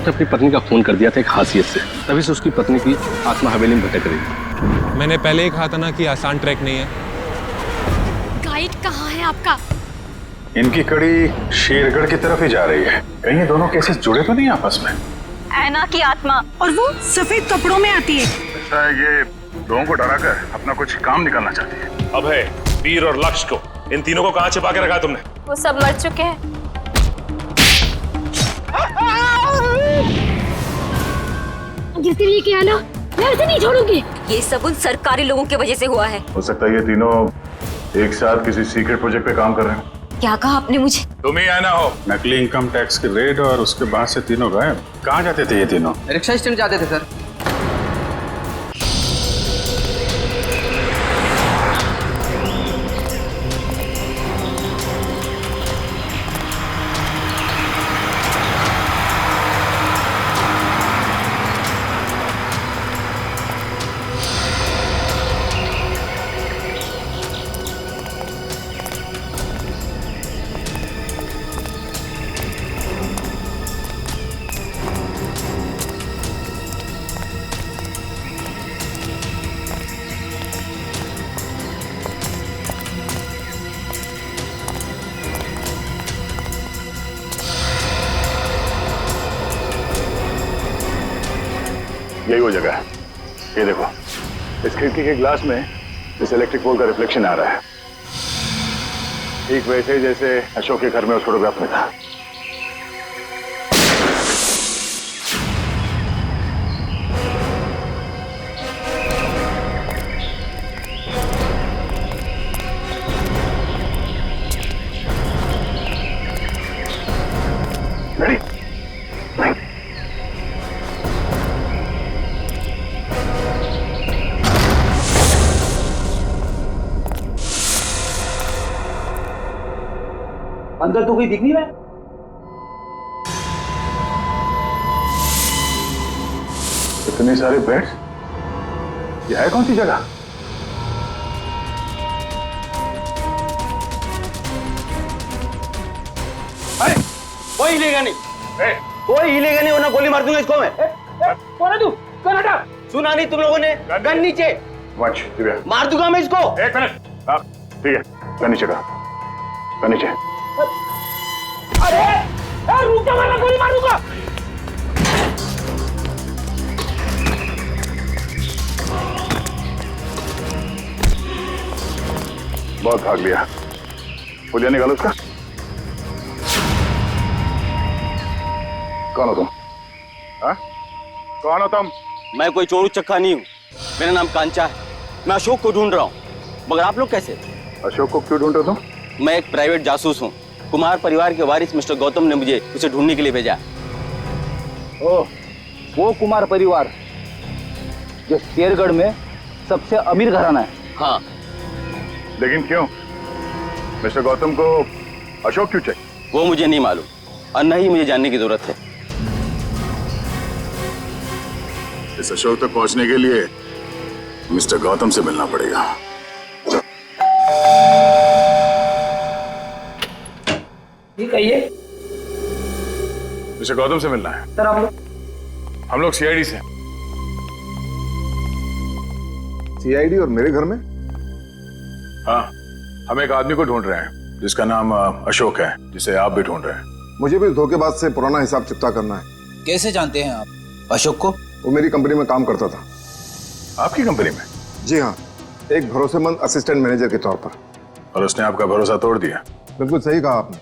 ने अपनी पत्नी का खून कर दिया था एक हासियत से, तभी से उसकी पत्नी की आत्मा हवेली में भटक रही थी। मैंने पहले ही कहा था ना कि आसान ट्रैक नहीं है। गाइड कहाँ है आपका? इनकी कड़ी शेरगढ़ की तरफ ही जा रही है। कहीं ये दोनों केसेस जुड़े तो नहीं आपस में? ऐना की आत्मा और वो सफेद कपड़ों में आती है। ऐसा है ये लोगों को डराकर अपना कुछ काम निकालना चाहती है। अभय, वीर और लक्ष्य को, इन तीनों को कहाँ छिपा के रखा तुमने? वो सब मर चुके हैं। जिसने ये किया ना, मैं उसे नहीं छोड़ूंगी। ये सब उन सरकारी लोगों की वजह से हुआ है। हो सकता है ये तीनों एक साथ किसी सीक्रेट प्रोजेक्ट पे काम कर रहे हैं। क्या कहा आपने मुझे? तुम ही आना हो। नकली इनकम टैक्स की रेड और उसके बाद से तीनों गायब। कहाँ जाते थे ये तीनों? रिक्शा स्टैंड जाते थे सर। यही वो जगह है। ये देखो, इस खिड़की के ग्लास में इस इलेक्ट्रिक पोल का रिफ्लेक्शन आ रहा है, ठीक वैसे जैसे अशोक के घर में उस फोटोग्राफ में था। रेडी? अंदर तो कोई दिख नहीं रहा है। इतने सारे बेड्स, ये है कौन सी जगह? अरे कोई हिलेगा नहीं, कोई हिलेगा नहीं वरना गोली मार दूंगा इसको मैं। कौन है तू? कौन हटा? सुना नहीं तुम लोगों ने? गन नीचे। वंश, दिव्या, मार दूंगा मैं इसको। एक मिनट। हाँ, ठीक है, गन नीचे का, गन नीचे। अरे रुक जा वरना गोली मार दूंगा। बहुत भाग लिया, पुलिया निकालो उसका। कौन हो तुम? हाँ? कौन हो तुम? मैं कोई चोरू चक्का नहीं हूँ, मेरा नाम कांचा है। मैं अशोक को ढूंढ रहा हूँ, मगर आप लोग कैसे? अशोक को क्यों ढूंढ रहे हो तुम? मैं एक प्राइवेट जासूस हूँ। कुमार परिवार के वारिस मिस्टर गौतम ने मुझे उसे ढूंढने के लिए भेजा। ओह, वो कुमार परिवार जो शेरगढ़ में सबसे अमीर घराना है। हाँ। लेकिन क्यों? मिस्टर गौतम को अशोक क्यों चाहिए? वो मुझे नहीं मालूम और न ही मुझे जानने की जरूरत है। इस अशोक तक पहुंचने के लिए मिस्टर गौतम से मिलना पड़ेगा। ठीक है ये मिस्टर गौतम से मिलना है। सर, आप लोग? हम लोग सीआईडी से। सीआईडी और मेरे घर में? हाँ, हम एक आदमी को ढूंढ रहे हैं जिसका नाम अशोक है, जिसे आप भी ढूंढ रहे हैं। मुझे भी धोखेबाज से पुराना हिसाब चुकता करना है। कैसे जानते हैं आप अशोक को? वो मेरी कंपनी में काम करता था। आपकी कंपनी में? जी हाँ, एक भरोसेमंद असिस्टेंट मैनेजर के तौर पर। और उसने आपका भरोसा तोड़ दिया? बिल्कुल सही कहा आपने।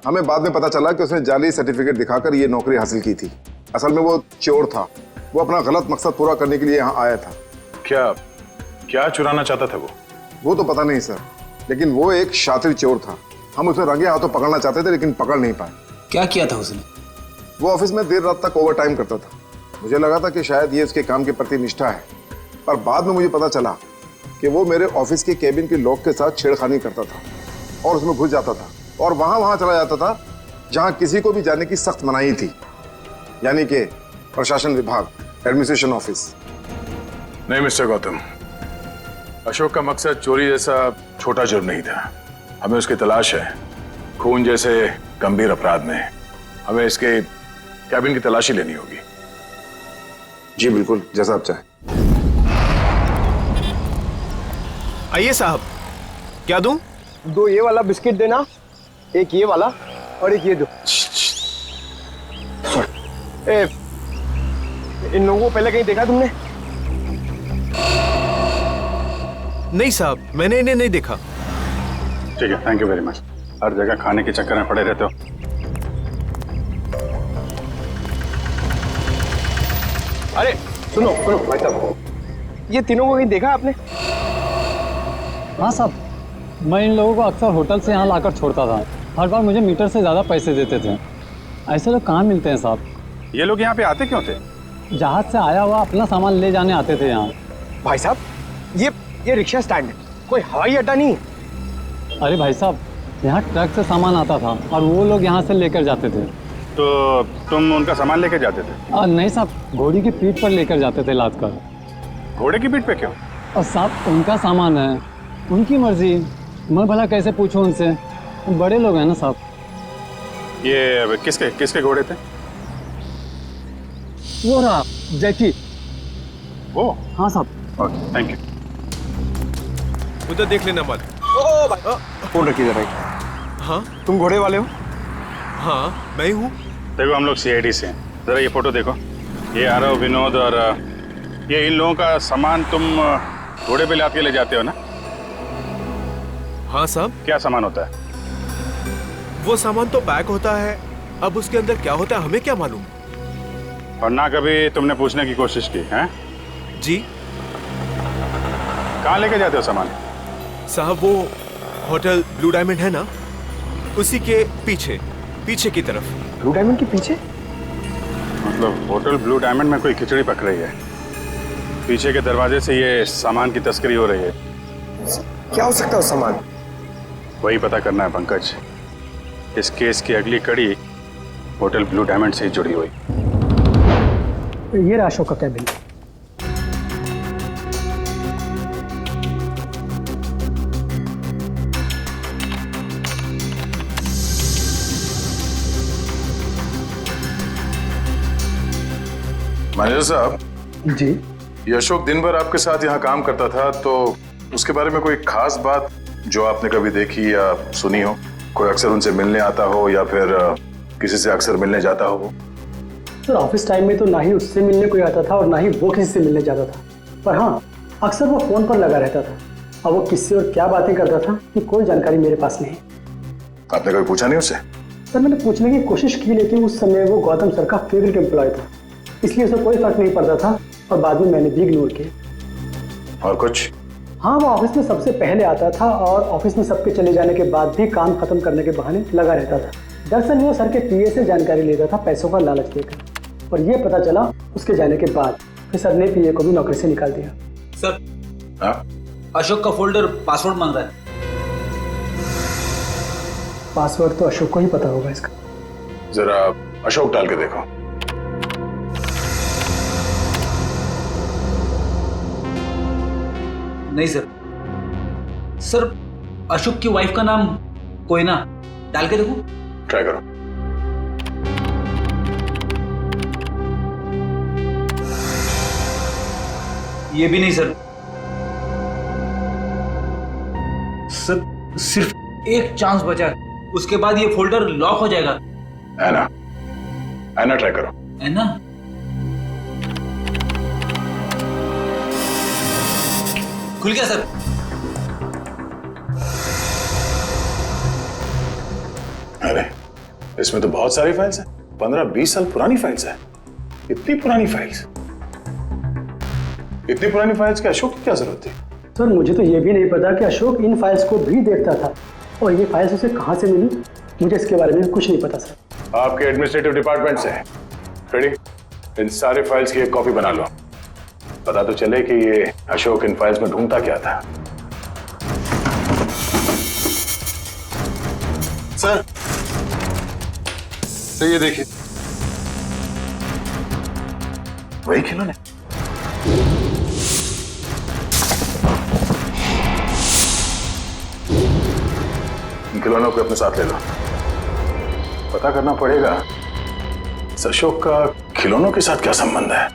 हमें बाद में पता चला कि उसने जाली सर्टिफिकेट दिखाकर ये नौकरी हासिल की थी। असल में वो चोर था, वो अपना गलत मकसद पूरा करने के लिए यहाँ आया था। क्या चुराना चाहता था वो तो पता नहीं सर, लेकिन वो एक शातिर चोर था। हम उसे रंगे हाथों पकड़ना चाहते थे लेकिन पकड़ नहीं पाए। क्या किया था उसने? वो ऑफिस में देर रात तक ओवर टाइम करता था। मुझे लगा था कि शायद ये उसके काम के प्रति निष्ठा है, पर बाद में मुझे पता चला कि वो मेरे ऑफिस के केबिन के लॉक के साथ छेड़खानी करता था और उसमें घुस जाता था और वहां चला जाता था जहां किसी को भी जाने की सख्त मनाही थी, यानी कि प्रशासन विभाग, एडमिनिस्ट्रेशन ऑफिस। नहीं मिस्टर गौतम, अशोक का मकसद चोरी जैसा छोटा जुर्म नहीं था। हमें उसकी तलाश है खून जैसे गंभीर अपराध में। हमें इसके कैबिन की तलाशी लेनी होगी। जी बिल्कुल, जैसा आप चाहें। आइए साहब, क्या दूं? 2 ये वाला बिस्किट देना, 1 ये वाला और 1 ये दो। इन लोगों को पहले कहीं देखा तुमने? नहीं साहब, मैंने इन्हें नहीं देखा। ठीक है, थैंक यू वेरी मच। हर जगह खाने के चक्कर में पड़े रहते हो। अरे सुनो सुनो भाई साहब, ये तीनों को कहीं देखा आपने? हाँ साहब, मैं इन लोगों को अक्सर होटल से यहाँ लाकर छोड़ता था। हर बार मुझे मीटर से ज़्यादा पैसे देते थे। ऐसे लोग कहाँ मिलते हैं साहब? ये लोग यहाँ पे आते क्यों थे? जहाज से आया हुआ अपना सामान ले जाने आते थे यहाँ। भाई साहब, ये रिक्शा स्टैंड है, कोई हवाई अड्डा नहीं है। अरे भाई साहब, यहाँ ट्रक से सामान आता था और वो लोग यहाँ से लेकर जाते थे। तो तुम उनका सामान लेके जाते थे? नहीं साहब, घोड़ी की पीठ पर लेकर जाते थे लाद कर। घोड़े की पीठ पे क्यों? और साहब उनका सामान है, उनकी मर्जी, मैं भला कैसे पूछूं उनसे? बड़े लोग हैं ना साहब। ये किसके घोड़े थे? वो रहा जैकी। वो? हाँ साहब। Okay, thank you. उधर देख लेना मत। ओ भाई, फोन रखिए जरा। हाँ तुम घोड़े वाले हो? हाँ, मैं ही हूँ। देखो हम लोग सीआईडी से हैं। जरा ये फोटो देखो। ये आरव, विनोद और ये इन लोगों का सामान तुम घोड़े पे लाद के ले जाते हो ना? हाँ साहब। क्या सामान होता है? वो सामान तो पैक होता है, अब उसके अंदर क्या होता है हमें क्या मालूम। और ना कभी तुमने पूछने की कोशिश की है? जी कहाँ लेके जाते हो सामान? साहब, वो होटल ब्लू डायमंड है ना, उसी के पीछे की तरफ। ब्लू डायमंड के पीछे? मतलब होटल ब्लू डायमंड में कोई खिचड़ी पक रही है, पीछे के दरवाजे से ये सामान की तस्करी हो रही है। क्या हो सकता है उस सामान? वही पता करना है पंकज। इस केस की अगली कड़ी होटल ब्लू डायमंड से ही जुड़ी हुई। ये रहा अशोक का कैबिन। मैनेजर साहब जी, ये अशोक दिन भर आपके साथ यहाँ काम करता था, तो उसके बारे में कोई खास बात जो आपने कभी देखी या सुनी हो? कोई अक्सर उनसे मिलने आता हो या फिर किसी से अक्सर मिलने जाता हो? सर ऑफिस टाइम में तो ना ही उससे मिलने कोई आता था और ना ही वो किसी से मिलने जाता था, पर हाँ अक्सर वो फोन पर लगा रहता था। अब वो किससे और क्या बातें करता था कि कोई जानकारी मेरे पास नहीं। आपने कभी पूछा नहीं उससे? सर मैंने पूछने की कोशिश की, लेकिन उस समय वो गौतम सर का फेवरेट एम्प्लॉय था, इसलिए उसे कोई फर्क नहीं पड़ता था और बाद में मैंने भी इग्नोर किया। और कुछ? हाँ, वो ऑफिस में सबसे पहले आता था और ऑफिस में सबके चले जाने के बाद भी काम खत्म करने के बहाने लगा रहता था। दरअसल वो सर के पीए से जानकारी लेता था पैसों का लालच देकर, और ये पता चला उसके जाने के बाद फिर सर ने पीए को भी नौकरी से निकाल दिया। सर, हाँ? अशोक का फोल्डर पासवर्ड मांग रहा है। पासवर्ड तो अशोक को ही पता होगा इसका। जरा अशोक डाल के देखो। नहीं सर, अशोक की वाइफ का नाम कोयना, डाल के देखो। ट्राई करो। ये भी नहीं सर, सिर्फ एक चांस बचा है, उसके बाद ये फोल्डर लॉक हो जाएगा। ऐना ट्राई करो। ऐना? खुल गया सर। अरे इसमें तो बहुत सारी फाइल्स हैं, 15-20 साल पुरानी फाइल्स हैं। इतनी पुरानी फाइल्स के अशोक की क्या जरूरत थी? सर मुझे तो ये भी नहीं पता कि अशोक इन फाइल्स को भी देखता था, और ये फाइल्स उसे कहाँ से मिली, मुझे इसके बारे में कुछ नहीं पता सर। आपके एडमिनिस्ट्रेटिव डिपार्टमेंट से रेडी, इन सारे फाइल्स की एक कॉपी बना लो, पता तो चले कि ये अशोक इन फाइल्स में ढूंढता क्या था। सर तो ये देखिए, वही खिलौने। इन खिलौनों को अपने साथ ले लो। पता करना पड़ेगा अशोक का खिलौनों के साथ क्या संबंध है?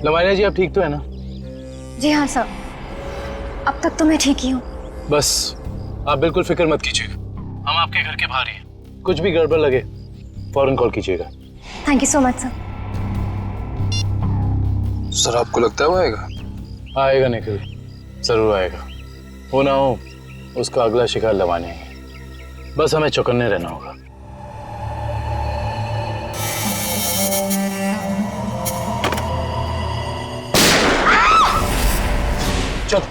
लवानिया जी, आप ठीक तो है ना? जी हाँ सर, अब तक तो मैं ठीक ही हूँ। बस आप बिल्कुल फिक्र मत कीजिएगा, हम आपके घर के बाहर ही हैं। कुछ भी गड़बड़ लगे फौरन कॉल कीजिएगा। Thank you so much sir. Sir, आपको लगता है वो आएगा? आएगा निखिल, जरूर आएगा। हो ना हो उसका अगला शिकार लवानिया है। बस हमें चौकन्ने रहना होगा। चल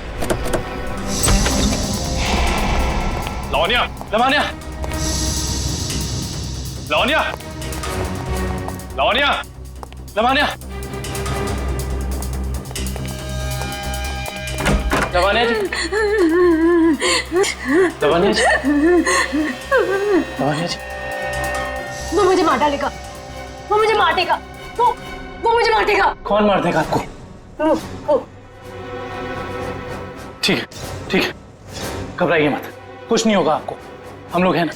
लवानिया, लवानिया, लवानिया, लवानिया, लवानिया, लवानिया जी, लवानिया जी, लवानिया जी। वो मुझे मार डालेगा, वो मुझे मार देगा, वो मुझे मार देगा। कौन मार देगा आपको? ठीक है, ठीक है, घबराइए मत, कुछ नहीं होगा आपको। हम लोग हैं ना,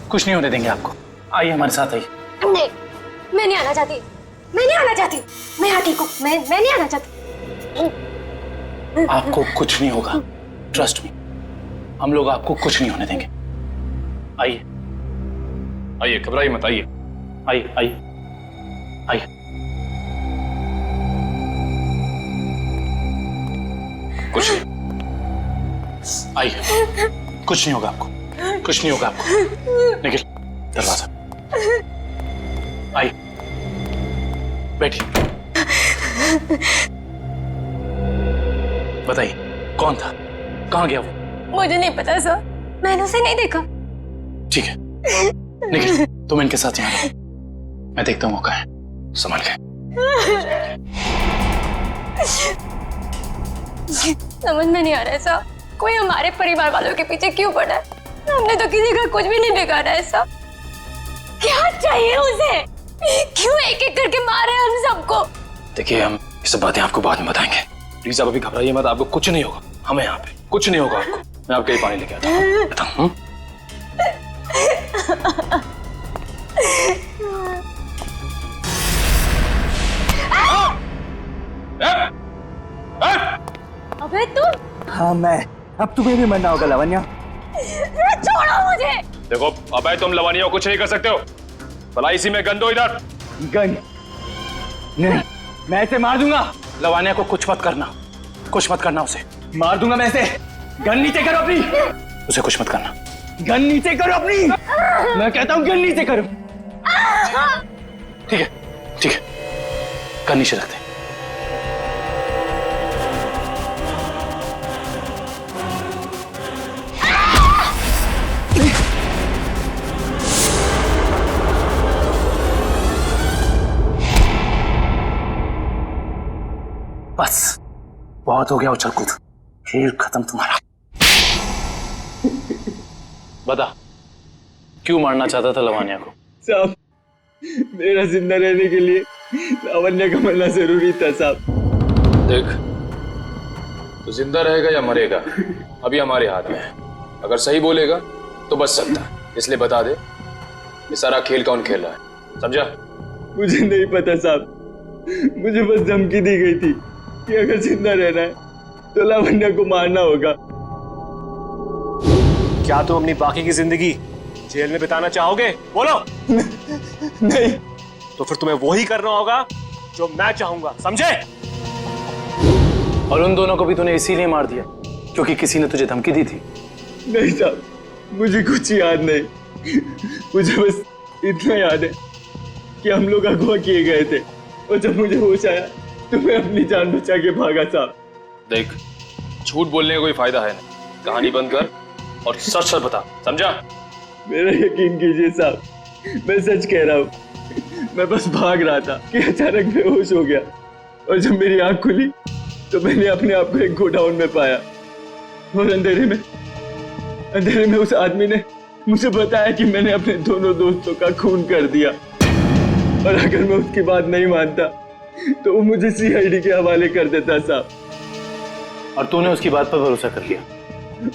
कुछ नहीं होने देंगे आपको। आइए हमारे साथ आइए। नहीं, मैं नहीं आना चाहती, मैं नहीं आना चाहती, मैं यहाँ ठीक हूँ, मैं नहीं आना चाहती। आपको कुछ नहीं होगा, ट्रस्ट मी, हम लोग आपको कुछ नहीं होने देंगे। आइए आइए, घबराइए मत, आइए। आइए आइए आइए। कुछ नहीं, आइए, कुछ नहीं होगा आपको, कुछ नहीं होगा आपको। निखिल, दरवाजा। आइए, बैठिए। बताइए कौन था, कहाँ गया वो? मुझे नहीं पता सर, मैंने उसे नहीं देखा। ठीक है निखिल, तुम इनके साथ यहाँ रहो, मैं देखता हूँ मौका है, संभाल के। समझ में नहीं आ रहा है सर, कोई हमारे परिवार वालों के पीछे क्यों पड़ा है? हमने तो किसी का कुछ भी नहीं बिगाड़ा है सर। क्या चाहिए उसे? क्यों एक एक करके मारे हम सबको? देखिए, हम ये सब बातें आपको बाद में बताएंगे। प्लीज आप अभी घबराइए मत, आपको कुछ नहीं होगा। हमें यहाँ पे कुछ नहीं होगा आपको। मैं आपके लिए पानी लेके आता हूँ। अबे तुम? हाँ मैं, अब तुम्हें भी मरना होगा लवन्या। छोड़ो मुझे। देखो, अबे तुम लवानिया को कुछ नहीं कर सकते हो। भला इसी में गन दो इधर। गन नहीं, मैं इसे मार दूंगा। लवानिया को कुछ मत करना, कुछ मत करना, उसे मार दूंगा मैं इसे। गन नीचे करो अपनी। उसे कुछ मत करना। गन नीचे करो अपनी। मैं कहता हूँ गन नीचे करो। ठीक है, ठीक है, गन नीचे रखते। बस बहुत हो गया उछल कूद, खेल खत्म तुम्हारा। बता, क्यों मारना चाहता था लवानिया को? साहब, मेरा जिंदा रहने के लिए लावण्या का मरना जरूरी था साहब। देख, तो जिंदा रहेगा या मरेगा अभी हमारे हाथ में है। अगर सही बोलेगा तो बच सकता है, इसलिए बता दे ये सारा खेल कौन खेल रहा है, समझा? मुझे नहीं पता साहब, मुझे बस धमकी दी गई थी कि अगर जिंदा रहना है तो लावण्या को मारना होगा। क्या तुम अपनी बाकी की जिंदगी जेल में बिताना चाहोगे? बोलो। नहीं। तो फिर तुम्हें वही करना होगा जो मैं चाहूंगा, समझे? और उन दोनों को भी तूने इसीलिए मार दिया क्योंकि किसी ने तुझे धमकी दी थी? नहीं साहब, मुझे कुछ याद नहीं। मुझे बस इतना याद है कि हम लोग अगवा किए गए थे और जब मुझे होश आया तो मैं अपनी जान बचा के भागा साहब। देख, झूठ बोलने का कोई फायदा है नहीं, कहानी बंद कर और सच सच बता, समझा? मेरा यकीन कीजिए साहब, मैं सच कह रहा हूँ। मैं बस भाग रहा था कि अचानक बेहोश हो गया और जब मेरी आंख खुली तो मैंने अपने आप को एक गोडाउन में पाया और अंधेरे में उस आदमी ने मुझे बताया कि मैंने अपने दोनों दोस्तों का खून कर दिया। और अगर मैं उसकी बात नहीं मानता तो वो मुझे सीआईडी के हवाले कर देता साहब। और तूने उसकी बात पर भरोसा कर लिया?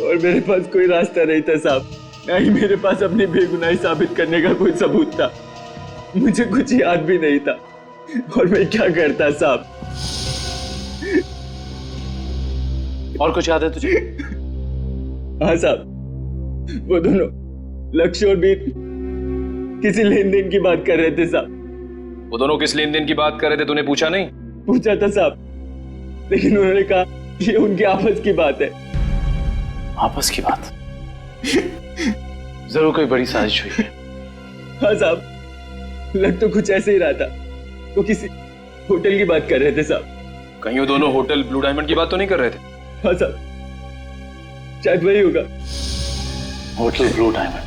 और मेरे पास कोई रास्ता नहीं था साहब, ना ही मेरे पास अपनी बेगुनाही साबित करने का कोई सबूत था। मुझे कुछ याद भी नहीं था और मैं क्या करता साहब। और कुछ याद है तुझे? हाँ साहब, वो दोनों लक्ष्य और वीर किसी लेन देन की बात कर रहे थे साहब। वो दोनों किस लेन देन की बात कर रहे थे, तूने पूछा नहीं? पूछा था साहब, लेकिन उन्होंने कहा कि ये उनकी आपस की बात है। आपस की बात? जरूर कोई बड़ी साजिश हुई है। हाँ साहब, लग तो कुछ ऐसे ही रहा था। वो किसी होटल की बात कर रहे थे साहब। कहीं वो दोनों होटल ब्लू डायमंड की बात तो नहीं कर रहे थे? हाँ साहब, शायद वही होगा। Hotel blue diamond.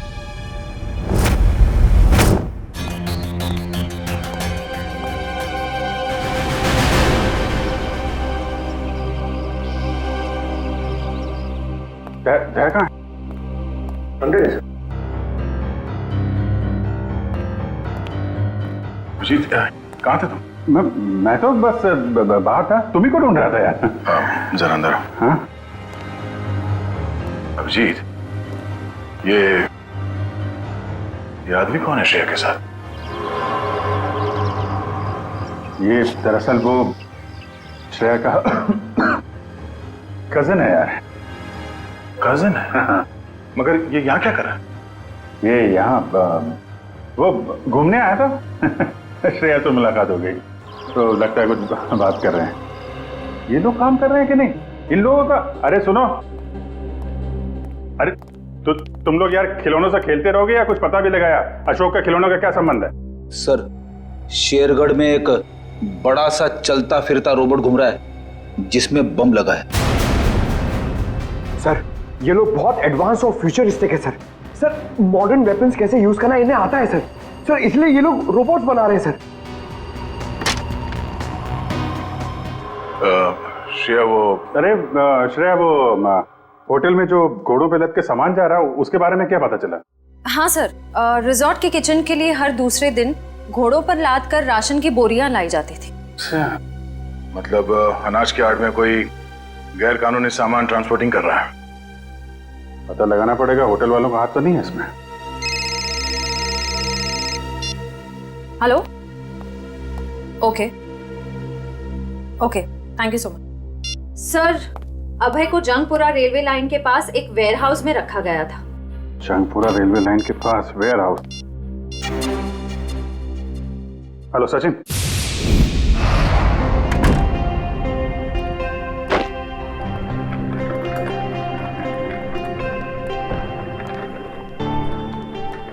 जय कहाँ है? अंदर है। अभिजीत, कहाँ थे तुम? मैं तो बस बाहर था। तुम ही को ढूंढ रहा था यार। जरा अंदर आओ। हाँ अभिजीत, ये आदमी कौन है श्रेया के साथ? ये दरअसल वो श्रेया का कजन है यार। कजन है? हाँ। मगर ये यहाँ क्या कर रहा है? ये यहाँ वो घूमने आया था। श्रेया से मुलाकात हो गई तो लगता है कुछ बात कर रहे हैं। ये लोग काम कर रहे हैं कि नहीं इन लोगों का? अरे सुनो, अरे तो तुम लोग यार खिलौनों से खेलते रहोगे या कुछ पता भी लगाया? अशोक का खिलौनों का क्या संबंध है? सर, शेरगढ़ में एक बड़ा सा चलता फिरता रोबोट घूम रहा है जिसमें बम लगा है। सर, ये लोग बहुत एडवांस और फ्यूचरिस्टिक है सर। सर, मॉडर्न वेपन्स कैसे यूज करना इन्हें आता है सर। सर, इसलिए ये लोग रोबोट्स बना रहे हैं सर। श्रेया वो होटल में जो घोड़ों पे लद के सामान जा रहा है उसके बारे में क्या पता चला? हाँ सर, रिजॉर्ट के किचन के लिए हर दूसरे दिन घोड़ों पर लाद कर राशन की बोरियां लाई जाती थी। मतलब अनाज के आड़ में कोई गैर कानूनी सामान ट्रांसपोर्टिंग कर रहा है। पता लगाना पड़ेगा, होटल वालों का हाथ तो नहीं है इसमें। Hello, okay, thank you so much. Sir, Abhay को जंगपुरा रेलवे लाइन के पास एक वेयरहाउस में रखा गया था। जंगपुरा रेलवे लाइन के पास warehouse? Hello Sachin.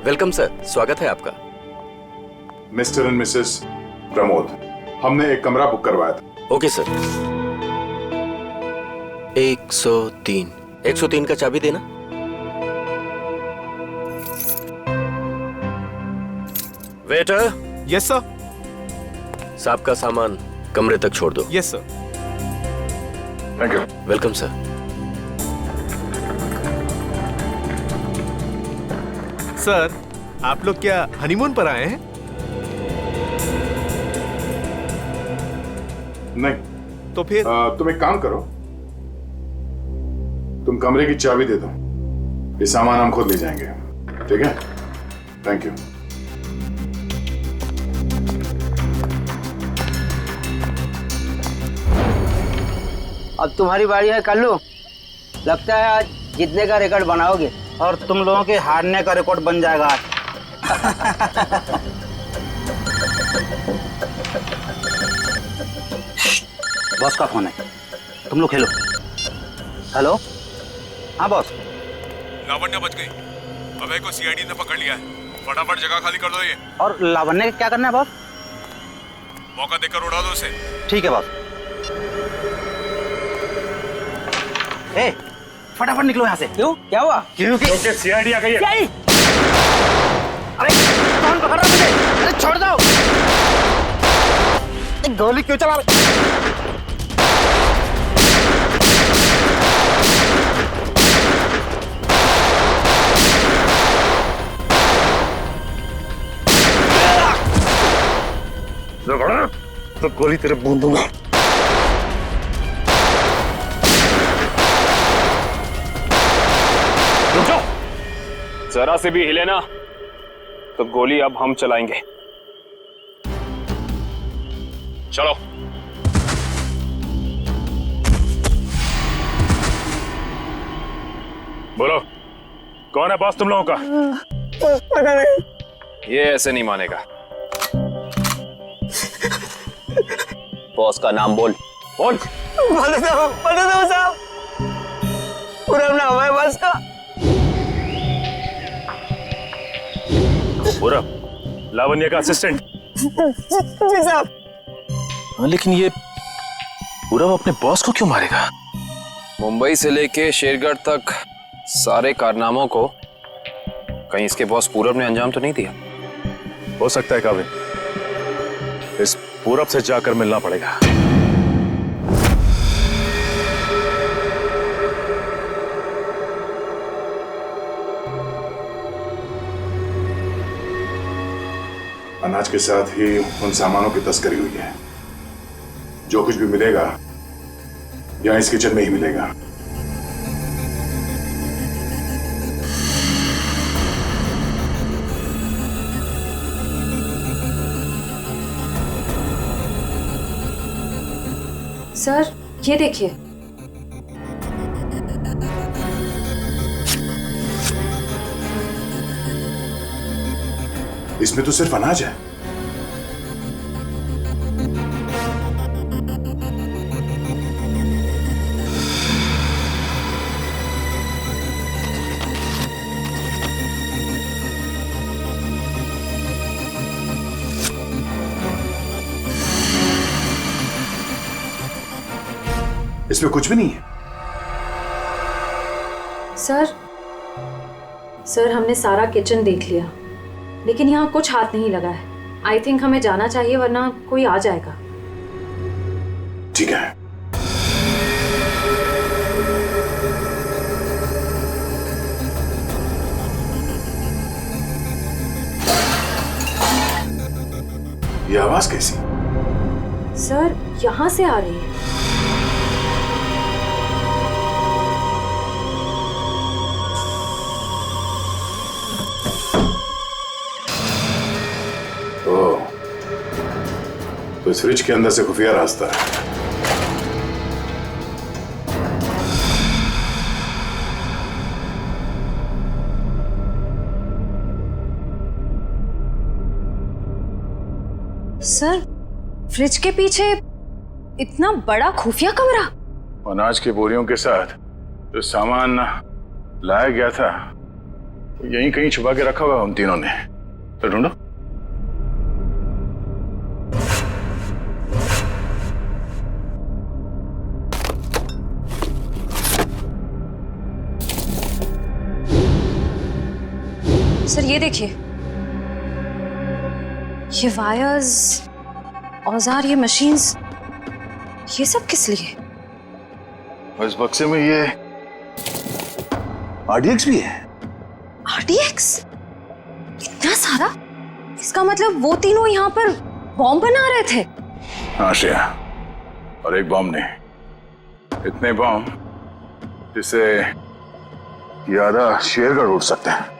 Welcome sir, स्वागत है आपका। मिस्टर एंड मिसेस प्रमोद, हमने एक कमरा बुक करवाया था। Okay sir. 103 का चाबी देना। वेटर। Yes sir. साहब का सामान कमरे तक छोड़ दो। Yes sir. Thank you. Welcome sir. Sir, आप लोग क्या हनीमून पर आए हैं? नहीं। तो फिर तुम एक काम करो, तुम कमरे की चाबी दे दो, ये सामान हम खुद ले जाएंगे। ठीक है? Thank you. अब तुम्हारी बारी है कल्लू। लगता है आज जीतने का रिकॉर्ड बनाओगे और तुम लोगों के हारने का रिकॉर्ड बन जाएगा आज। बॉस का फोन है, तुम लोग खेलो। हेलो, हाँ बॉस। लावण्य बच गई, अभय को सीआईडी ने पकड़ लिया है। फटाफट जगह खाली कर दो ये। और लावण्य क्या करना है बॉस? मौका देकर उड़ा दो उसे। ठीक है बॉस। ए, फटाफट निकलो यहाँ से। क्यों, क्या हुआ? क्योंकि सीआईडी आ गई है। अरे कौन पकड़ रहा मुझे? अरे छोड़ दो। गोली क्यों चला रहे? तो गोली तेरे बूंद दूंगा। रुक जाओ, जरा से भी हिले ना तो गोली अब हम चलाएंगे। चलो। बोलो, कौन है बॉस तुम लोगों का? पता नहीं। ये ऐसे नहीं मानेगा। बॉस का नाम बोल। बोल। बता दो साहब, पूरा नाम है बॉस का। पूरा लावण्य का असिस्टेंट। जी साहब। हाँ, लेकिन ये पूरा अपने बॉस को क्यों मारेगा? मुंबई से लेके शेरगढ़ तक सारे कारनामों को कहीं इसके बॉस पूरब ने अंजाम तो नहीं दिया? हो सकता है काबिल, इस पूरब से जाकर मिलना पड़ेगा। अनाज के साथ ही उन सामानों की तस्करी हुई है। जो कुछ भी मिलेगा यहाँ इस किचन में ही मिलेगा। सर ये देखिए। इसमें तो सिर्फ अनाज है। इसमें कुछ भी नहीं है। सर हमने सारा किचन देख लिया, लेकिन यहाँ कुछ हाथ नहीं लगा है। आई थिंक हमें जाना चाहिए, वरना कोई आ जाएगा। ठीक है। ये आवाज कैसी? सर यहाँ से आ रही है। तो इस फ्रिज के अंदर से खुफिया रास्ता है। सर फ्रिज के पीछे इतना बड़ा खुफिया कमरा? अनाज की बोरियों के साथ जो सामान लाया गया था यहीं कहीं छुपा के रखा हुआ उन तीनों ने। तो ढूंढो। सर ये देखिए, ये वायर्स, औजार, ये मशीन्स, ये सब किस लिए? और इस बक्से में ये RDX भी है। RDX? इतना सारा? इसका मतलब वो तीनों यहाँ पर बॉम्ब बना रहे थे? हाँ श्रेया, और एक बॉम्ब नहीं, इतने बॉम्ब जिससे ये आधा शेरगढ़ उड़ सकते हैं।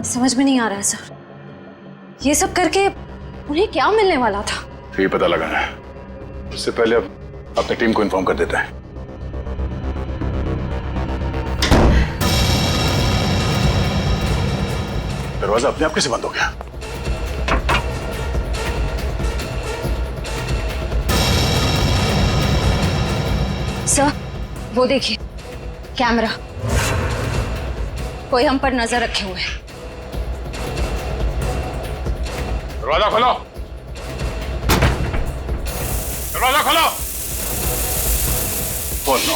समझ में नहीं आ रहा है सर, ये सब करके उन्हें क्या मिलने वाला था? ये पता लगाना है। उससे पहले अब अपनी टीम को इन्फॉर्म कर देते हैं। दरवाजा अपने आप कैसे बंद हो गया? सर वो देखिए, कैमरा, कोई हम पर नजर रखे हुए है। दरवाजा खोलो, दरवाजा खोलो। खोल लो।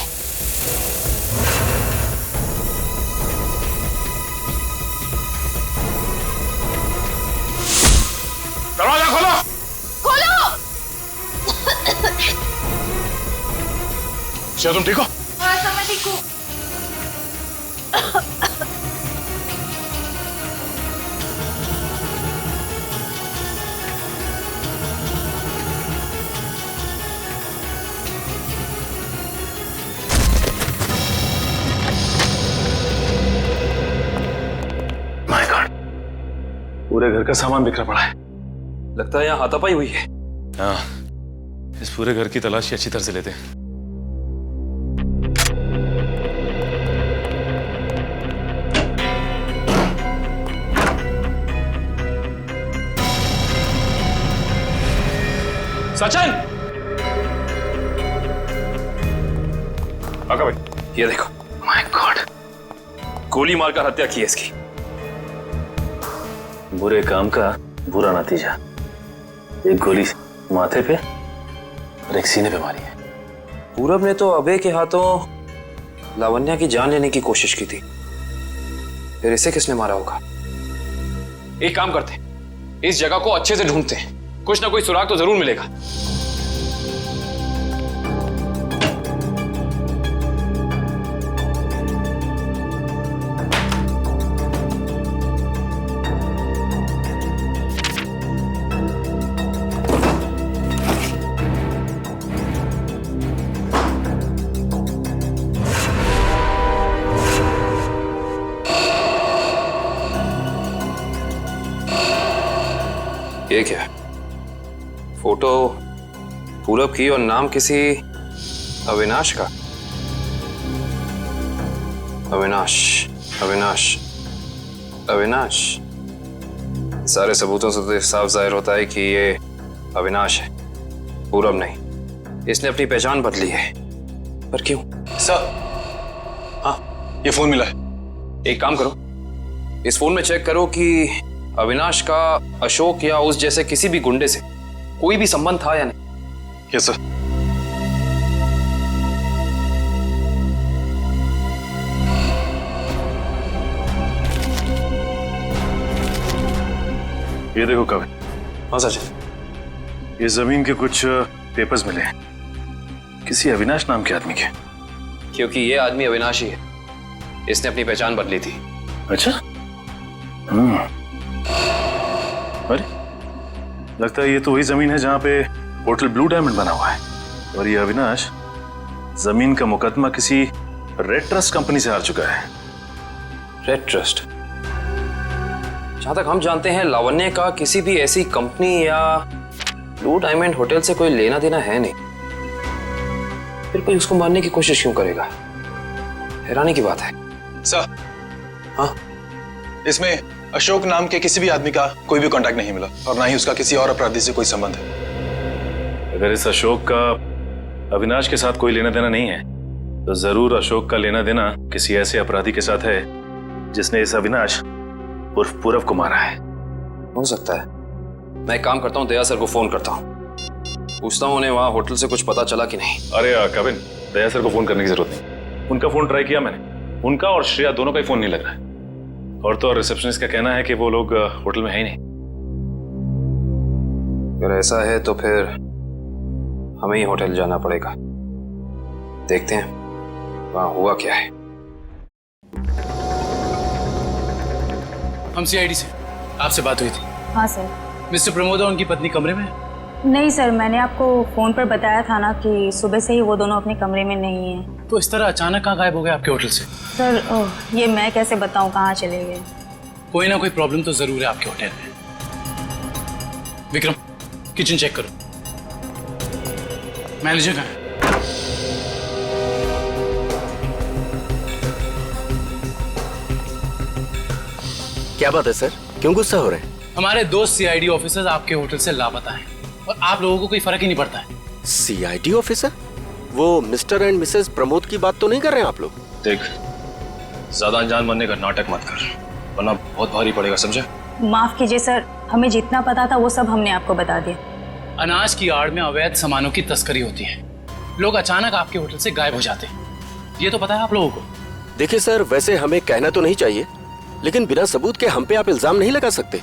दरवाजा खोलो। खोलो। क्या तुम ठीक हो? हाँ सर मैं ठीक हूँ। पूरे घर का सामान बिखरा पड़ा है। लगता है यहाँ हाथापाई हुई है। हाँ, इस पूरे घर की तलाशी अच्छी तरह से लेते हैं। सचिन, आका भाई, ये देखो। माय गॉड, गोली मारकर हत्या की है इसकी। बुरे काम का बुरा नतीजा। एक गोली माथे पे और एक सीने पे मारी है। पूरब ने तो अभय के हाथों लावण्या की जान लेने की कोशिश की थी, फिर इसे किसने मारा होगा? एक काम करते हैं, इस जगह को अच्छे से ढूंढते हैं, कुछ ना कोई सुराग तो जरूर मिलेगा। ये क्या है? फोटो पूरब की और नाम किसी अविनाश का। अविनाश, अविनाश, अविनाश। सारे सबूतों से तो साफ जाहिर होता है कि ये अविनाश है, पूरब नहीं। इसने अपनी पहचान बदली है, पर क्यों? सर, हाँ, ये फोन मिला है। एक काम करो, इस फोन में चेक करो कि अविनाश का अशोक या उस जैसे किसी भी गुंडे से कोई भी संबंध था या नहीं। Yes sir. ये देखो कविन। हाँ सचिन, ये जमीन के कुछ पेपर्स मिले हैं, किसी अविनाश नाम के आदमी के। क्योंकि ये आदमी अविनाशी है, इसने अपनी पहचान बदली थी। अच्छा, अरे लगता है ये तो वही जमीन है जहां पे होटल ब्लू डायमंड बना हुआ है, और ये अविनाश जमीन का मुकदमा किसी रेड ट्रस्ट कंपनी से हार चुका है। Red trust? जहां तक हम जानते हैं लावण्य का किसी भी ऐसी कंपनी या ब्लू डायमंड होटल से कोई लेना देना है नहीं, फिर कोई उसको मारने की कोशिश क्यों करेगा? हैरानी की बात है। सर, हाँ, इसमें अशोक नाम के किसी भी आदमी का कोई भी कांटेक्ट नहीं मिला, और ना ही उसका किसी और अपराधी से कोई संबंध है। अगर इस अशोक का अविनाश के साथ कोई लेना देना नहीं है, तो जरूर अशोक का लेना देना किसी ऐसे अपराधी के साथ है जिसने इस अविनाश उर्फ पूरब को मारा है। हो सकता है। मैं एक काम करता हूँ, दया सर को फोन करता हूँ, पूछता हूँ उन्हें वहां होटल से कुछ पता चला कि नहीं। अरे कविन, दया सर को फोन करने की जरूरत नहीं। उनका फोन ट्राई किया मैंने, उनका और श्रेया दोनों का ही फोन नहीं लग रहा है। और तो और रिसेप्शनिस्ट का कहना है कि वो लोग होटल में है ही नहीं। अगर ऐसा है तो फिर हमें ही होटल जाना पड़ेगा, देखते हैं वहां हुआ क्या है। हम सीआईडी से, आपसे बात हुई थी। हाँ सर। मिस्टर प्रमोद और उनकी पत्नी कमरे में? नहीं सर, मैंने आपको फोन पर बताया था ना कि सुबह से ही वो दोनों अपने कमरे में नहीं है। तो इस तरह अचानक कहाँ गायब हो गए आपके होटल से? सर ये मैं कैसे बताऊं कहाँ चले गए। कोई ना कोई प्रॉब्लम तो जरूर है आपके होटल में। विक्रम, किचन चेक करो। मैनेजर कहाँ है? क्या बात है सर, क्यों गुस्सा हो रहे हैं? हमारे दो सीआईडी ऑफिसर्स आपके होटल से लापता हैं और आप लोगों को कोई फर्क ही नहीं पड़ता है। CID officer? वो मिस्टर एंड मिसेस प्रमोद की बात तो नहीं कर रहे हैं आप लोग? देख, ज्यादा अनजान बनने का नाटक मत कर, वरना बहुत भारी पड़ेगा, समझे? माफ कीजिए सर, हमें जितना पता था वो सब हमने आपको बता दिया। अनाज की आड़ में अवैध सामानों की तस्करी होती है, लोग अचानक आपके होटल से गायब हो जाते हैं, ये तो पता है आप लोगों को। देखिए सर, वैसे हमें कहना तो नहीं चाहिए, लेकिन बिना सबूत के हम पे आप इल्जाम नहीं लगा सकते।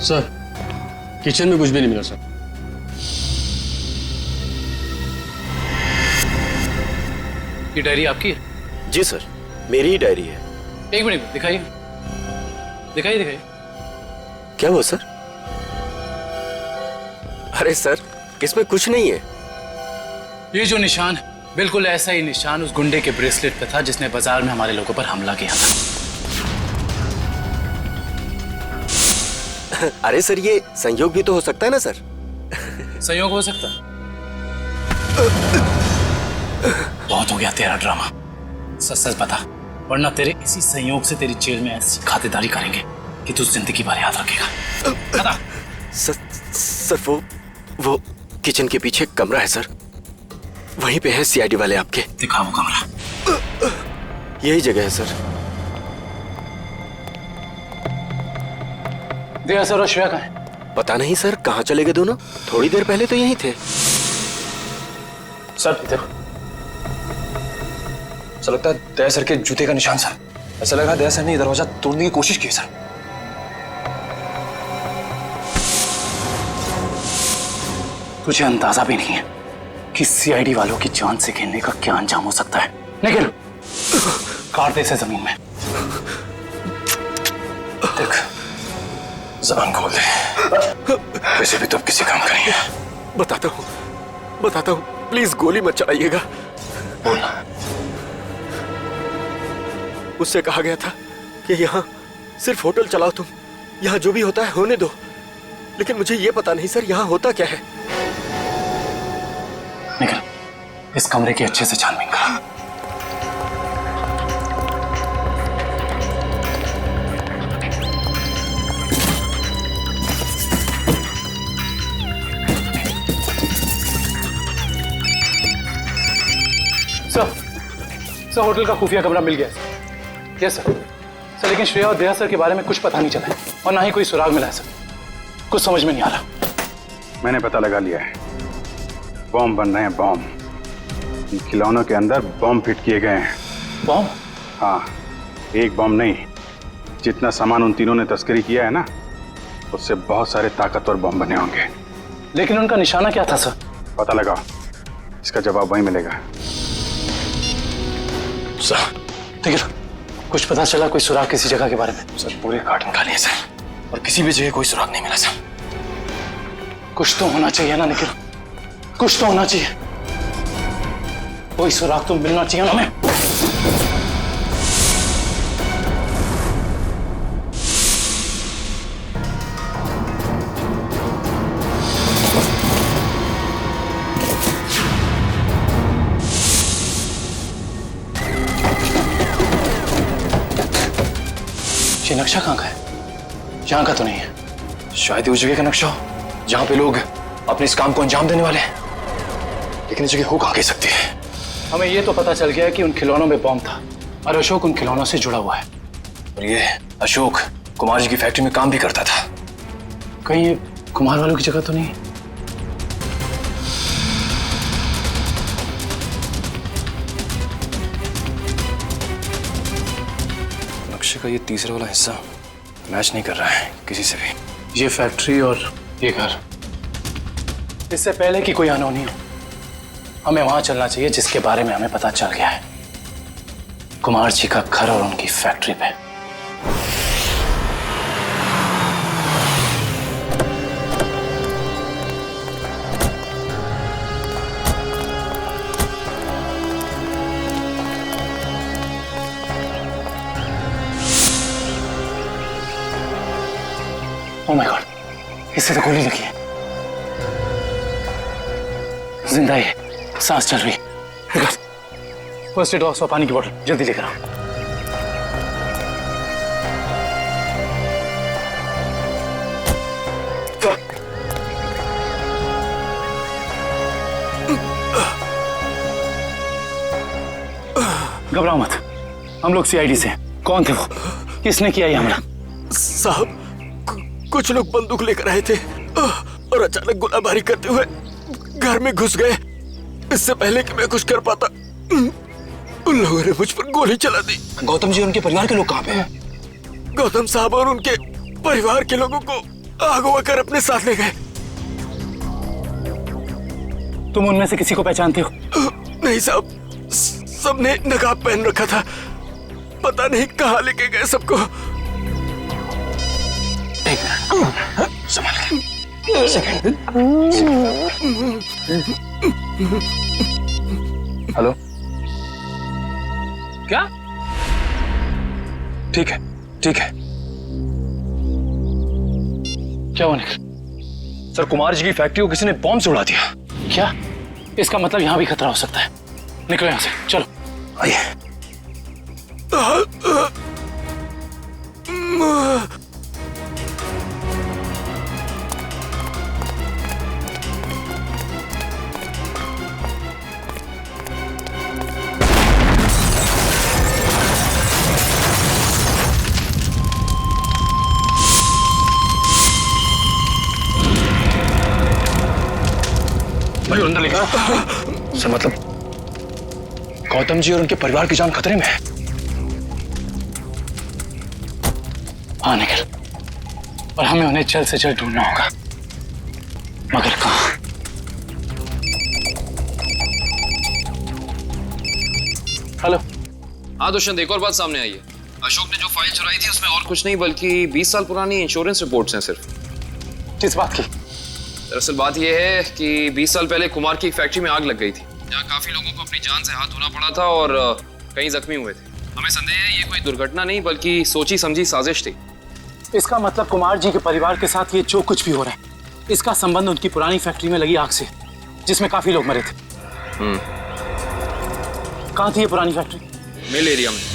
सर, किचन में कुछ भी नहीं मिला सर। ये डायरी आपकी है? जी सर, मेरी ही डायरी है। एक मिनट दिखाइए, दिखाइए दिखाइए। क्या हुआ सर? अरे सर, इसमें कुछ नहीं है। ये जो निशान बिल्कुल ऐसा ही निशान उस गुंडे के ब्रेसलेट पे था जिसने बाजार में हमारे लोगों पर हमला किया था। अरे सर, ये संयोग भी तो हो सकता है ना सर? संयोग हो सकता है। बहुत हो गया तेरा ड्रामा, सच सच बता, वरना तेरे इसी संयोग से तेरी जेल में ऐसी खातिरदारी करेंगे कि तू जिंदगी भर याद रखेगा। बता। सर वो किचन के पीछे कमरा है सर, वहीं पे है सीआईडी वाले आपके। दिखा वो कमरा। यही जगह है सर। दया सर और श्रेया कहाँ है? पता नहीं सर, कहाँ चले गए दोनों? थोड़ी देर पहले तो यहीं थे। सर इधर। ऐसा लगता है दया सर के जूते का निशान सर। ऐसा लग रहा है दया सर ने ये दरवाजा तोड़ने की कोशिश की सर। तुझे अंदाजा भी नहीं है कि सीआईडी वालों की जान से खेलने का क्या अंजाम हो सकता है। निकल, काट दे इसे जमीन में। देख, जबान खोल दे। वैसे भी तो अब किसी काम का नहीं है। बताता हूँ, प्लीज गोली मत चलाइएगा। बोलना। उससे कहा गया था कि यहाँ सिर्फ होटल चलाओ तुम, यहाँ जो भी होता है होने दो। लेकिन मुझे ये पता नहीं सर, यहाँ होता क्या है। निकल, इस कमरे की अच्छे से छानबीन करा। सर, होटल का खुफिया कमरा मिल गया सर। Yes sir. सर लेकिन श्रेया और दया सर के बारे में कुछ पता नहीं चला है और ना ही कोई सुराग मिला है सर। कुछ समझ में नहीं आ रहा। मैंने पता लगा लिया है, बॉम्ब बन रहे हैं। बॉम्ब इन खिलौनों के अंदर बॉम्ब फिट किए गए हैं। बॉम्ब? हाँ, एक बॉम्ब नहीं, जितना सामान उन तीनों ने तस्करी किया है ना, उससे बहुत सारे ताकतवर बॉम्ब बने होंगे। लेकिन उनका निशाना क्या था सर? पता लगाओ, इसका जवाब वहीं मिलेगा। सर देखिए, कुछ पता चला कोई सुराग किसी जगह के बारे में? सर पूरे कार्टन खाली है सर, और किसी भी जगह कोई सुराग नहीं मिला सर। कुछ तो होना चाहिए ना निखिल, कुछ तो होना चाहिए। कोई सुराग तो मिलना चाहिए ना हमें। ये नक्शा कहाँ का है? यहाँ का तो नहीं है। शायद उस जगह का नक्शा हो जहाँ पे लोग अपने इस काम को अंजाम देने वाले हैं, लेकिन इस जगह हो कहाँ कह सकती है। हमें ये तो पता चल गया कि उन खिलौनों में बॉम्ब था और अशोक उन खिलौनों से जुड़ा हुआ है। और ये अशोक कुमार जी की फैक्ट्री में काम भी करता था। कहीं ये कुमार वालों की जगह तो नहीं? नक्शे का ये तीसरा वाला हिस्सा मैच नहीं कर रहा है किसी से भी। ये फैक्ट्री और ये घर, इससे पहले कि कोई अनहोनी हो, हमें वहां चलना चाहिए जिसके बारे में हमें पता चल गया है, कुमार जी का घर और उनकी फैक्ट्री पे। ओह माय गॉड, इससे तो गोली लगी है। जिंदा है, सांस चल रही है। फर्स्ट एड बॉक्स और पानी की बोतल जल्दी लेकर आओ। घबराओ मत, हम लोग सीआईडी से हैं। कौन थे वो? किसने किया ये हमला? साहब, कुछ लोग बंदूक लेकर आए थे और अचानक गोलाबारी करते हुए घर में घुस गए। इससे पहले कि मैं कुछ कर पाता, उन लोगों ने मुझ पर गोली चला दी। गौतम जी और उनके परिवार के लोग कहाँ पे हैं? गौतम साहब और उनके परिवार के लोगों को अगवा कर अपने साथ ले गए। तुम उनमें से किसी को पहचानते हो? नहीं साहब, सबने नकाब पहन रखा था। पता नहीं कहाँ लेके गए सबको। एक मिनट, संभाल के। हेलो, क्या? ठीक है, ठीक है। क्या हुआ निखिल? सर, कुमार जी की फैक्ट्री को किसी ने बॉम्ब से उड़ा दिया। क्या? इसका मतलब यहां भी खतरा हो सकता है। निकलो यहां से, चलो। आइए। भाई अंदर लेकर सर, मतलब गौतम जी और उनके परिवार की जान खतरे में है। हाँ निखिल, और हमें उन्हें जल्द से जल्द ढूंढना होगा, मगर कहां? हेलो। हाँ दुष्यंत, एक और बात सामने आई है। अशोक ने जो फाइल चुराई थी उसमें और कुछ नहीं बल्कि 20 साल पुरानी इंश्योरेंस रिपोर्ट्स हैं सिर्फ। किस बात की? दरअसल बात यह है कि 20 साल पहले कुमार की एक फैक्ट्री में आग लग गई थी, जहाँ काफी लोगों को अपनी जान से हाथ धोना पड़ा था और कई जख्मी हुए थे। हमें संदेह है ये कोई दुर्घटना नहीं बल्कि सोची समझी साजिश थी। इसका मतलब कुमार जी के परिवार के साथ ये जो कुछ भी हो रहा है, इसका संबंध उनकी पुरानी फैक्ट्री में लगी आग से, जिसमें काफी लोग मरे थे। कहाँ थी ये पुरानी फैक्ट्री? मिल एरिया में।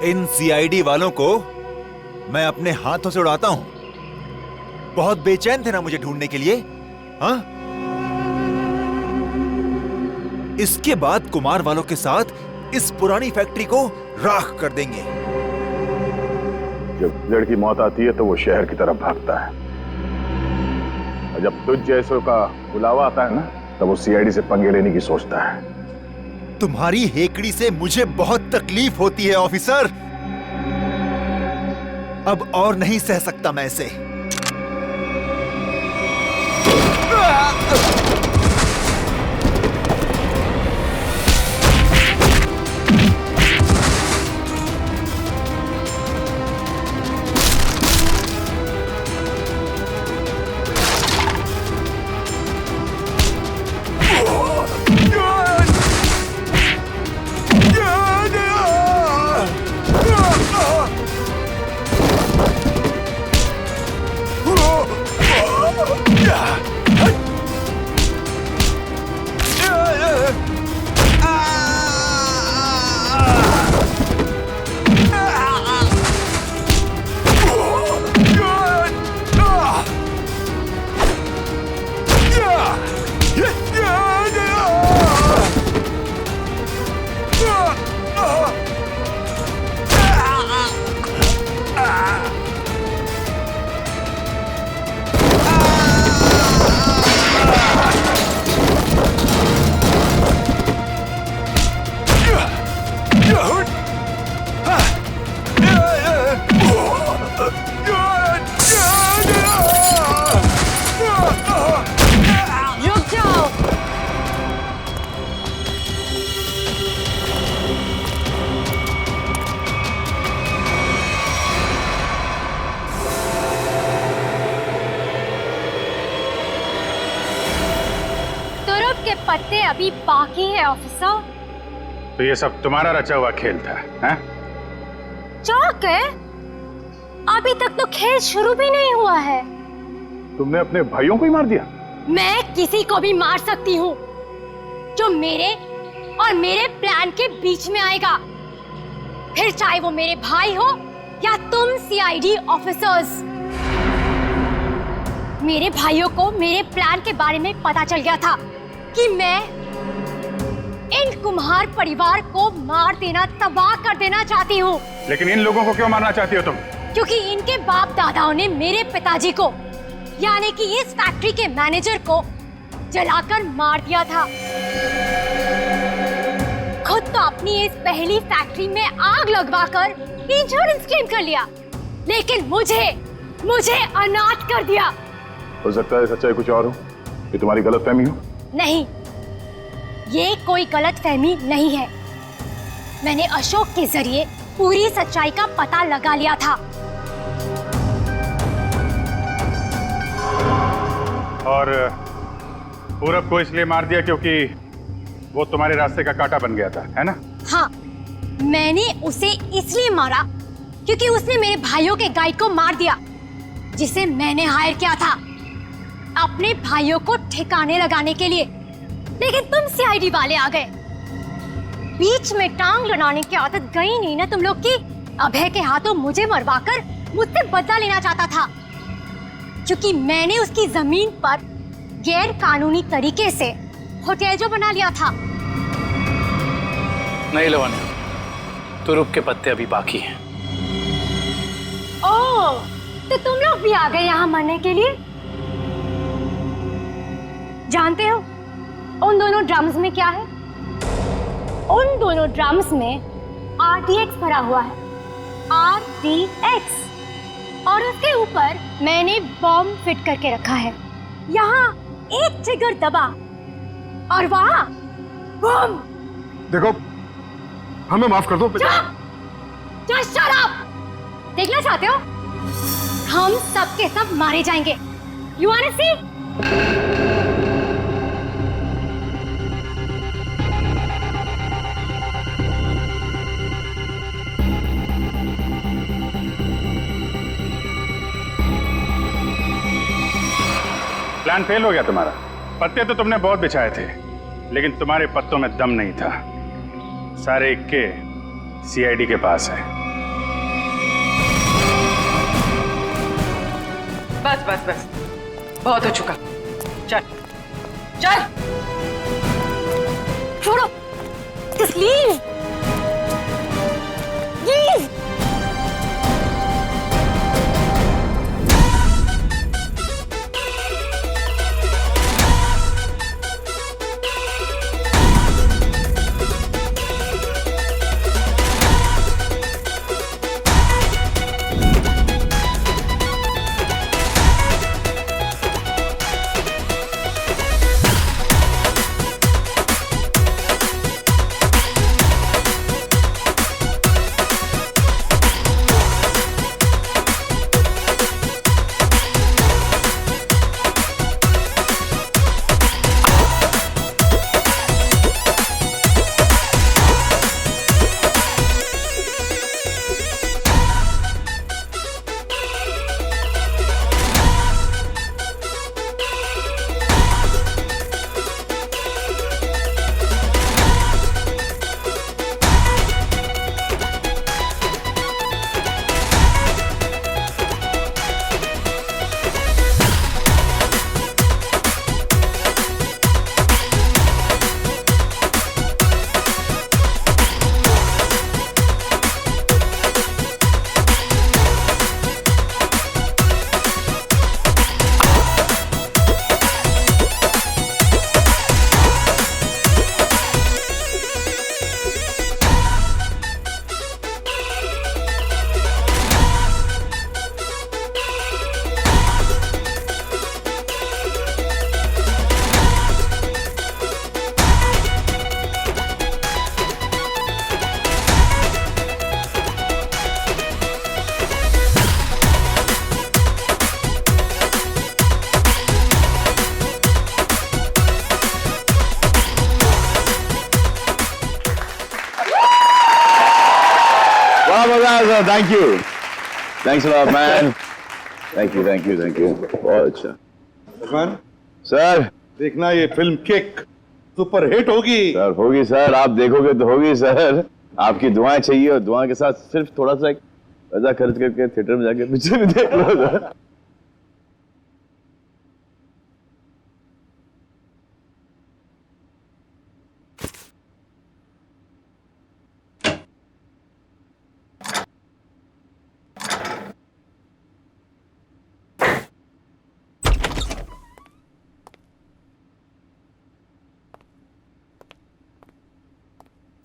इन सीआईडी वालों को मैं अपने हाथों से उड़ाता हूं। बहुत बेचैन थे ना मुझे ढूंढने के लिए, हाँ? इसके बाद कुमार वालों के साथ इस पुरानी फैक्ट्री को राख कर देंगे। जब लड़की की मौत आती है तो वो शहर की तरफ भागता है, और जब तुझ जैसों का बुलावा आता है ना, तब वो सीआईडी से पंगे लेने की सोचता है। तुम्हारी हेकड़ी से मुझे बहुत तकलीफ होती है ऑफिसर। अब और नहीं सह सकता मैं इसे। पत्ते अभी बाकी है ऑफिसर। तो ये सब तुम्हारा रचा हुआ खेल था, हैं? चौक है, अभी तक तो खेल शुरू भी नहीं हुआ है। तुमने अपने भाइयों को ही मार दिया? मैं किसी को भी मार सकती हूँ जो मेरे और मेरे प्लान के बीच में आएगा, फिर चाहे वो मेरे भाई हो या तुम सीआईडी ऑफिसर्स। मेरे भाइयों को मेरे प्लान के बारे में पता चल गया था कि मैं इन कुम्हार परिवार को मार देना, तबाह कर देना चाहती हूँ। लेकिन इन लोगों को क्यों मारना चाहती हो तुम? क्योंकि इनके बाप दादाओं ने मेरे पिताजी को, यानी कि इस फैक्ट्री के मैनेजर को जलाकर मार दिया था। खुद तो अपनी इस पहली फैक्ट्री में आग लगवाकर इंश्योरेंस क्लेम कर लिया, लेकिन मुझे अनाथ कर दिया। हो सकता है सच्चाई कुछ और हो, ये तुम्हारी गलतफहमी हो। नहीं, ये कोई गलतफहमी नहीं है। मैंने अशोक के जरिए पूरी सच्चाई का पता लगा लिया था। और पूरब को इसलिए मार दिया क्योंकि वो तुम्हारे रास्ते का कांटा बन गया था, है ना? हाँ, मैंने उसे इसलिए मारा क्योंकि उसने मेरे भाइयों के गाइड को मार दिया, जिसे मैंने हायर किया था अपने भाइयों को ठिकाने लगाने के लिए। लेकिन तुम सीआईडी वाले आ गए, बीच में टांग लड़ाने की आदत गई नहीं ना तुम लोग की। अभय के हाथों मुझे मरवाकर मुझसे बदला लेना चाहता था, क्योंकि मैंने उसकी जमीन पर गैर कानूनी तरीके से होटल जो बना लिया था। नहीं लवण्य, तुरुप के पत्ते अभी बाकी हैं। ओह, तो तुम लोग भी आ गए यहाँ मरने के लिए? जानते हो उन दोनों ड्रम्स में क्या है? उन दोनों ड्रम्स में RDX भरा हुआ है, RDX। और उसके ऊपर मैंने बॉम्ब फिट करके रखा है। यहाँ एक ट्रिगर दबा और वहाँ बम। देखो, हमें माफ कर दो। Just shut up! देखना चाहते हो? हम सब के सब मारे जाएंगे। You wanna see? Plan fail हो गया तुम्हारा। पत्ते तो तुमने बहुत बिछाए थे, लेकिन तुम्हारे पत्तों में दम नहीं था। सारे इक्के सीआईडी के पास है। बस बस बस, बहुत हो चुका। चल चल, छोड़ो, just leave. Leave. Sir, thank you, thanks a lot man, thank you, thank you, thank you, बहुत अच्छा। लक्ष्मण सर देखना ये फिल्म किक सुपर हिट होगी। सर होगी सर, आप देखोगे तो होगी सर, आपकी दुआएं चाहिए और दुआ के साथ सिर्फ थोड़ा सा पैसा खर्च करके थिएटर में जाके पिक्चर भी देख लो सर।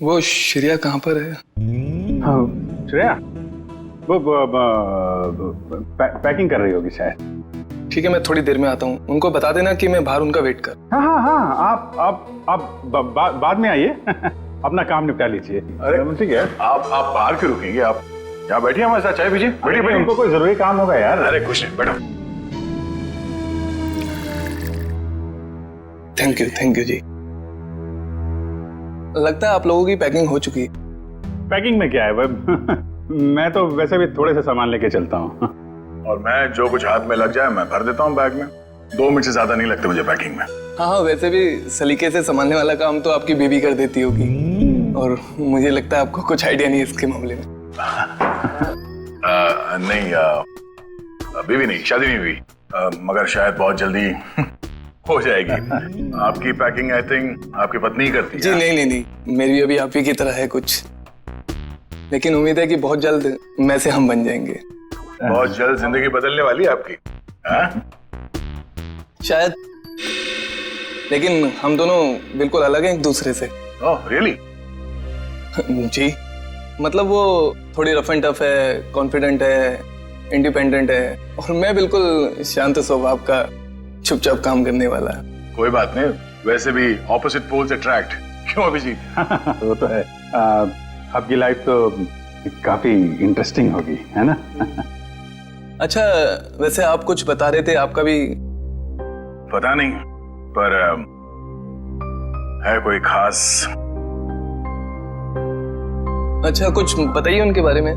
वो श्रेया कहाँ पर है? श्रेया वो पैकिंग कर रही होगी शायद। ठीक है, मैं थोड़ी देर में आता हूँ। उनको बता देना कि मैं बाहर उनका वेट कर। हाँ हाँ हाँ, आप बाद में आइए, अपना काम निपटा लीजिए। अरे ठीक है, आप बाहर क्यों रुकेंगे? आप यहाँ बैठिए, हमारे साथ चाय पीजिए। बैठिए भाई, उनको कोई जरूरी काम होगा यार। अरे कुछ नहीं, बैठो। थैंक यू जी। लगता है आप लोगों की पैकिंग हो चुकी है। पैकिंग में क्या है, मैं तो वैसे भी थोड़े से सामान लेके चलता हूँ। और मैं जो कुछ हाथ में लग जाए मैं भर देता हूँ बैग में। 2 मिनट से ज्यादा नहीं लगते मुझे पैकिंग में। हाँ, वैसे भी सलीके से संभालने वाला काम तो आपकी बीबी कर देती होगी, और मुझे लगता है आपको कुछ आइडिया नहीं है इसके मामले में। नहीं, बीवी नहीं, शादी नहीं हुई, मगर शायद बहुत जल्दी हो जाएगी। आपकी पैकिंग आई थिंक आपकी पत्नी ही करती है। जी नहीं, मेरी भी अभी आप ही की तरह है कुछ, लेकिन उम्मीद है कि बहुत जल्द मैं से हम बन जाएंगे। बहुत जल्द जिंदगी बदलने वाली है आपकी, शायद, लेकिन हम दोनों बिल्कुल अलग हैं एक दूसरे से। Oh really? जी, मतलब वो थोड़ी रफ एंड टफ है, कॉन्फिडेंट है, इंडिपेंडेंट है, और मैं बिल्कुल शांत स्वभाव का, चुपचाप काम करने वाला है। कोई बात नहीं, वैसे भी ऑपोजिट पोल्स अट्रैक्ट, क्यों अभिजीत? वो तो है। आपकी लाइफ तो काफी इंटरेस्टिंग होगी, है ना? अच्छा, वैसे आप कुछ बता रहे थे, आपका भी? पता नहीं, पर है कोई खास? अच्छा, कुछ बताइए उनके बारे में।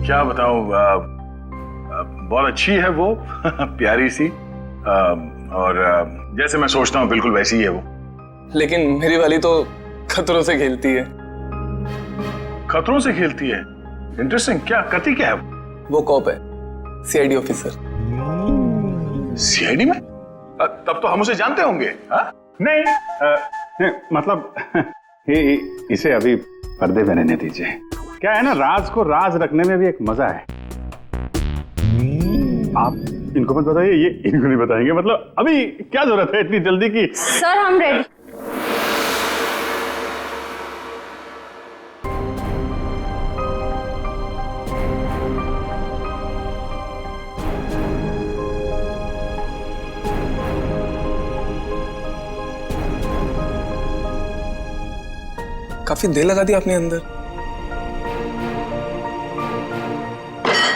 क्या बताऊं, बहुत अच्छी है वो, प्यारी सी, और जैसे मैं सोचता हूँ बिल्कुल वैसी ही है वो। लेकिन मेरी वाली तो खतरों से खेलती है। खतरों से खेलती है? इंटरेस्टिंग। क्या करती क्या है वो? कॉप है, सीआईडी ऑफिसर। सीआईडी में? तब तो हम उसे जानते होंगे। नहीं, मतलब इसे अभी पर्दे में रहने दीजिए। क्या है ना, राज को राज रखने में भी एक मजा है। आप इनको मत बताइए, ये इनको नहीं बताएंगे। मतलब अभी क्या जरूरत है इतनी जल्दी की? सर हम रेडी। काफी देर लगा दी आपने अंदर।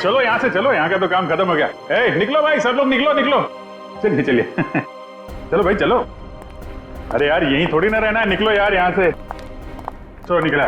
चलो यहाँ से चलो, यहाँ का तो काम खत्म हो गया। निकलो भाई, सब लोग निकलो निकलो। चलिए चलिए चलो भाई चलो। अरे यार यहीं थोड़ी ना रहना है, निकलो यार यहाँ से। चलो निकला।